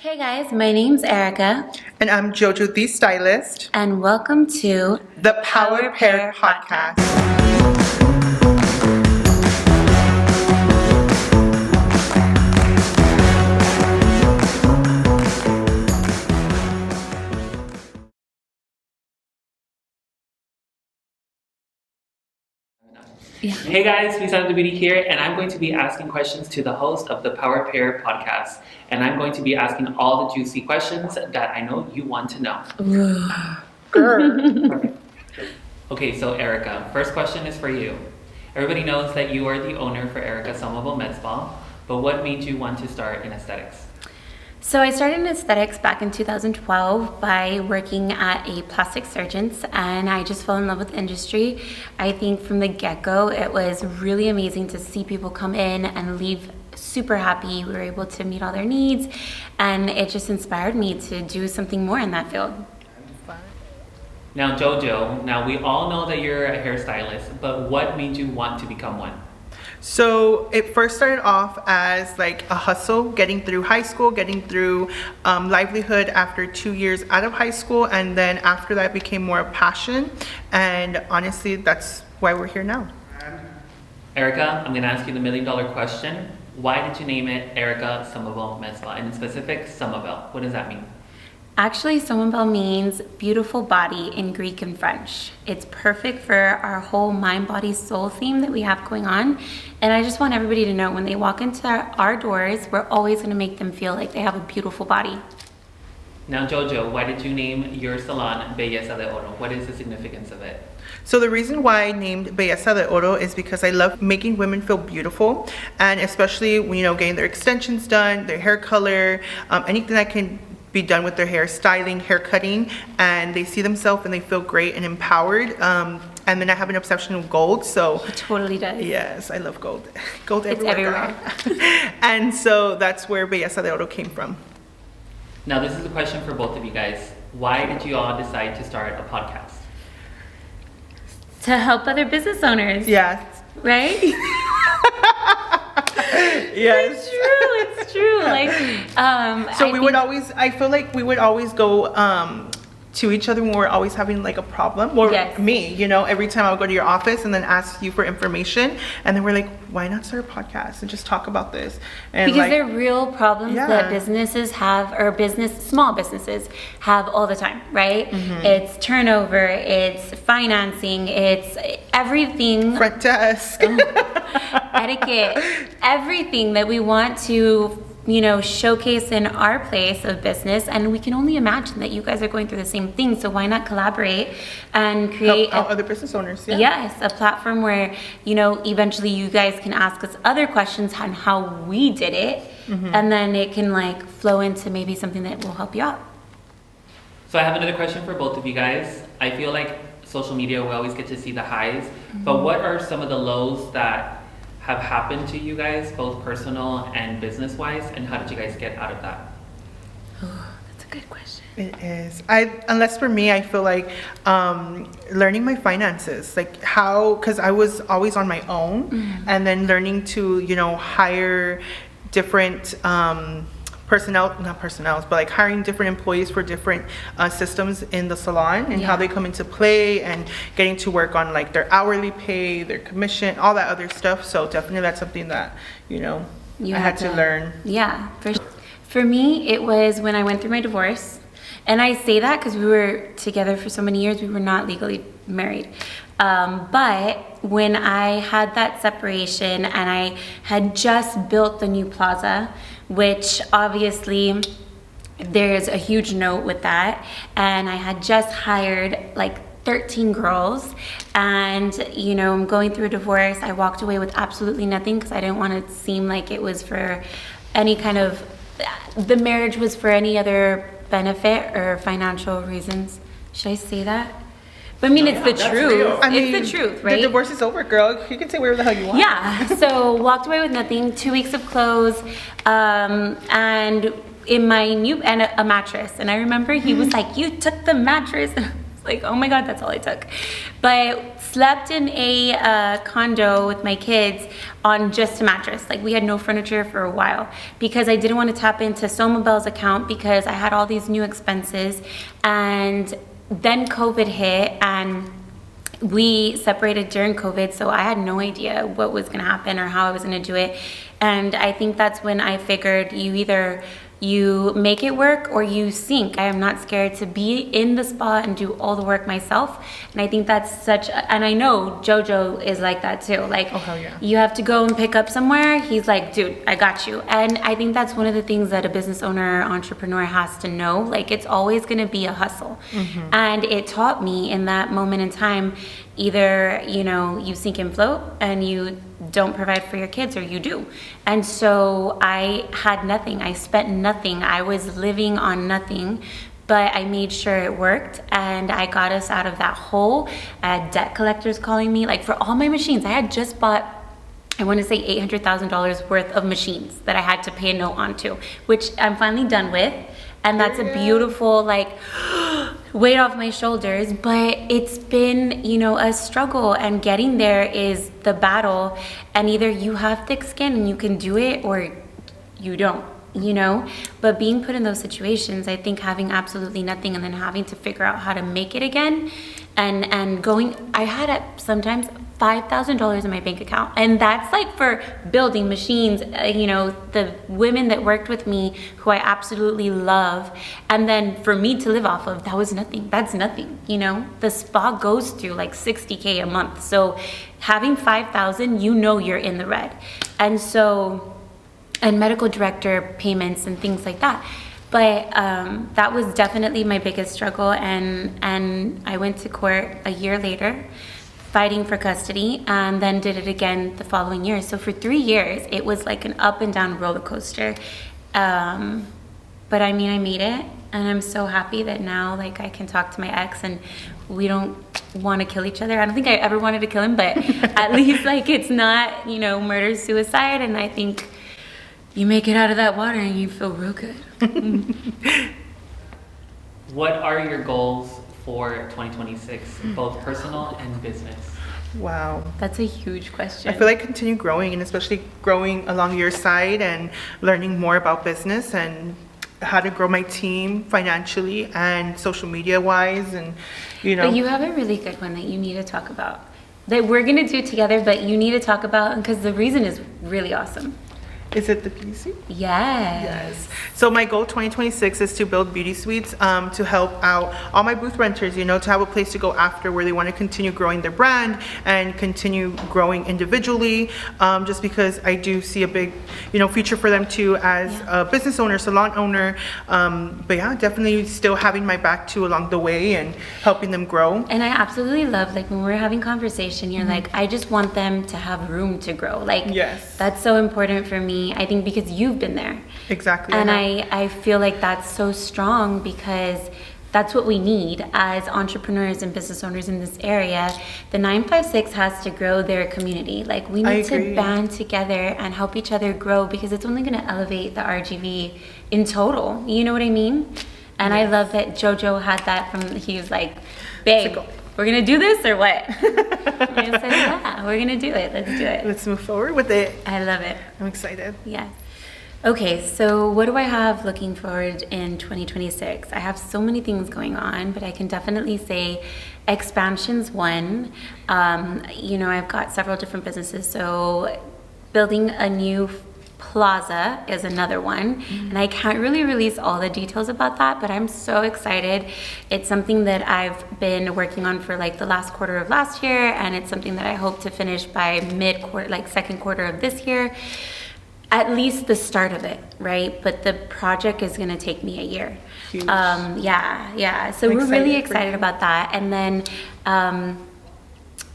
Hey guys, my name's Erica. And I'm Jojo the Stylist. And welcome to the Power Pair Podcast. Yeah. Hey guys, Luis Alejandro Beauty here, and I'm going to be asking questions to the host of the Power Pair Podcast. And I'm going to be asking all the juicy questions that I know you want to know. Perfect. Okay, so Erica, first question is for you. Everybody knows that you are the owner for Erica Somerville Med Spa, but what made you want to start in aesthetics? So I started in aesthetics back in 2012 by working at a plastic surgeon's, and I just fell in love with the industry. I think from the get-go, it was really amazing to see people come in and leave super happy. We were able to meet all their needs, and it just inspired me to do something more in that field. Now Jojo, now we all know that you're a hairstylist, but what made you want to become one? So it first started off as like a hustle, getting through high school, getting through livelihood after 2 years out of high school. And then after that became more a passion. And honestly, that's why we're here now. Erica, I'm going to ask you the $1 million question. Why did you name it Erica Somerville Med Spa? And in specific, Somerville. What does that mean? Actually, Somerville means beautiful body in Greek and French. It's perfect for our whole mind, body, soul theme that we have going on. And I just want everybody to know when they walk into our doors, we're always going to make them feel like they have a beautiful body. Now, Jojo, why did you name your salon Belleza de Oro? What is the significance of it? So the reason why I named Belleza de Oro is because I love making women feel beautiful, and especially when, getting their extensions done, their hair color, anything that can be done with their hair, styling, hair cutting, and they see themselves and they feel great and empowered. And then I have an obsession with gold, so It totally does. yes, I love gold. Gold It's everywhere. And so that's where Belleza de Oro came from. Now, this is a question for both of you guys. Why did you all decide to start a podcast? To help other business owners. Yeah. Right? Yes. It's true. I feel like we would always go to each other when we're always having like a problem, or Yes. me, every time I would go to your office and then ask you for information, and then we're like, why not start a podcast and just talk about this? And Because they're real problems Yeah. that businesses have, or small businesses have all the time, right? Mm-hmm. It's turnover, it's financing, it's everything, front desk. etiquette, everything that we want to showcase in our place of business. And we can only imagine that you guys are going through the same thing, so why not collaborate and create Help out other business owners. Yeah. Yes, a platform where eventually you guys can ask us other questions on how we did it, and then it can flow into maybe something that will help you out. So I have another question for both of you guys. I feel like social media, we always get to see the highs, but what are some of the lows that have happened to you guys, both personal and business-wise, and how did you guys get out of that? Oh, that's a good question. It is. Unless for me, I feel like learning my finances, like how, because I was always on my own, and then learning to, hire different but like hiring different employees for different systems in the salon, and how they come into play, and getting to work on like their hourly pay, their commission, all that other stuff. So definitely that's something that, I had to learn. Yeah. For me, it was when I went through my divorce. And I say that because we were together for so many years, we were not legally married. But when I had that separation and I had just built the new plaza, which obviously there's a huge note with that, and I had just hired like 13 girls, and I'm going through a divorce. I walked away with absolutely nothing because I didn't want to seem like it was for any kind of, the marriage was for any other benefit or financial reasons. Should I say that? But I mean, it's the truth. It's the truth, right? The divorce is over, girl. You can say whatever the hell you want. Yeah. So walked away with nothing. 2 weeks of clothes, and in my new, and a mattress. And I remember he was like, "You took the mattress." Like, oh my God, that's all I took. But slept in a condo with my kids on just a mattress. Like, we had no furniture for a while because I didn't want to tap into Somabel's account because I had all these new expenses. And then COVID hit and we separated during COVID, so I had no idea what was gonna happen or how I was gonna do it. And I think that's when I figured you make it work or you sink. I am not scared to be in the spa and do all the work myself. And I think that's and I know Jojo is like that too. Like, oh, hell yeah. You have to go and pick up somewhere. He's like, dude, I got you. And I think that's one of the things that a business owner, entrepreneur has to know. Like, it's always gonna be a hustle. And it taught me in that moment in time, either, you sink and float and you don't provide for your kids, or you do. And so I had nothing. I spent nothing. I was living on nothing, but I made sure it worked and I got us out of that hole. I had debt collectors calling me, like, for all my machines. I had just bought, I want to say $800,000 worth of machines that I had to pay a note onto, which I'm finally done with. And that's a beautiful, like, weight off my shoulders. But it's been, a struggle, and getting there is the battle. And either you have thick skin and you can do it, or you don't, But being put in those situations, I think having absolutely nothing and then having to figure out how to make it again, and going, I had sometimes $5,000 in my bank account, and that's like for building machines, the women that worked with me who I absolutely love, and then for me to live off of, that was nothing. That's nothing. The spa goes through like $60K a month, so having 5,000, you're in the red. And medical director payments and things like that. But that was definitely my biggest struggle, and I went to court a year later fighting for custody, and then did it again the following year. So for 3 years, it was like an up and down roller coaster. But I made it, and I'm so happy that now, like, I can talk to my ex and we don't want to kill each other. I don't think I ever wanted to kill him, but at least, like, it's not, murder, suicide, and I think you make it out of that water and you feel real good. What are your goals for 2026, both personal and business? Wow. That's a huge question. I feel like continue growing, and especially growing along your side and learning more about business and how to grow my team financially and social media wise, and But you have a really good one that you need to talk about, that we're gonna do together, but you need to talk about, because the reason is really awesome. Is it the beauty suite? Yes. So my goal 2026 is to build beauty suites to help out all my booth renters, to have a place to go after where they want to continue growing their brand and continue growing individually, just because I do see a big, future for them too as a business owner, salon owner. But yeah, definitely still having my back too along the way and helping them grow. And I absolutely love, like, when we're having conversation, you're like, I just want them to have room to grow. Like, yes, that's so important for me. I think because you've been there. Exactly. And I feel like that's so strong, because that's what we need as entrepreneurs and business owners in this area. The 956 has to grow their community. Like, we need to band together and help each other grow, because it's only going to elevate the RGV in total. You know what I mean? And I love that Jojo had that he was like, babe, we're gonna do this or what? I said, yeah, we're gonna do it. Let's do it. Let's move forward with it. I love it. I'm excited. Yes. Okay, so what do I have looking forward in 2026? I have so many things going on, but I can definitely say expansion's one. I've got several different businesses, so building a new plaza is another one, and I can't really release all the details about that, but I'm so excited. It's something that I've been working on for like the last quarter of last year, and it's something that I hope to finish by mid-quarter, like second quarter of this year, at least the start of it, right? But the project is going to take me a year. Huge. So we're really excited about that. And then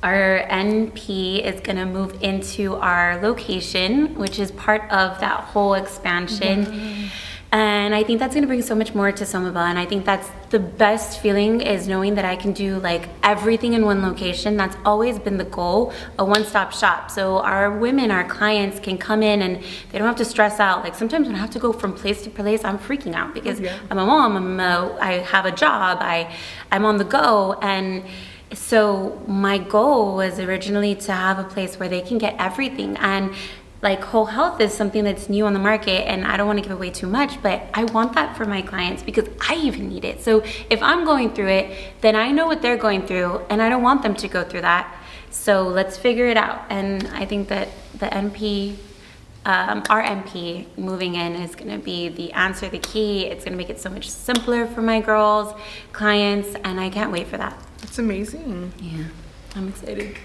our NP is going to move into our location, which is part of that whole expansion. And I think that's gonna bring so much more to Somaba. And I think that's the best feeling, is knowing that I can do like everything in one location. That's always been the goal, a one-stop shop. So our women, our clients can come in and they don't have to stress out. Like sometimes when I have to go from place to place, I'm freaking out because I'm a mom, I have a job, I'm on the go. And so my goal was originally to have a place where they can get everything. And like whole health is something that's new on the market, and I don't want to give away too much, but I want that for my clients because I even need it. So if I'm going through it, then I know what they're going through, and I don't want them to go through that. So let's figure it out. And I think that the NP, our NP moving in is going to be the answer, the key. It's going to make it so much simpler for my girls, clients, and I can't wait for that. It's amazing. Yeah, I'm excited.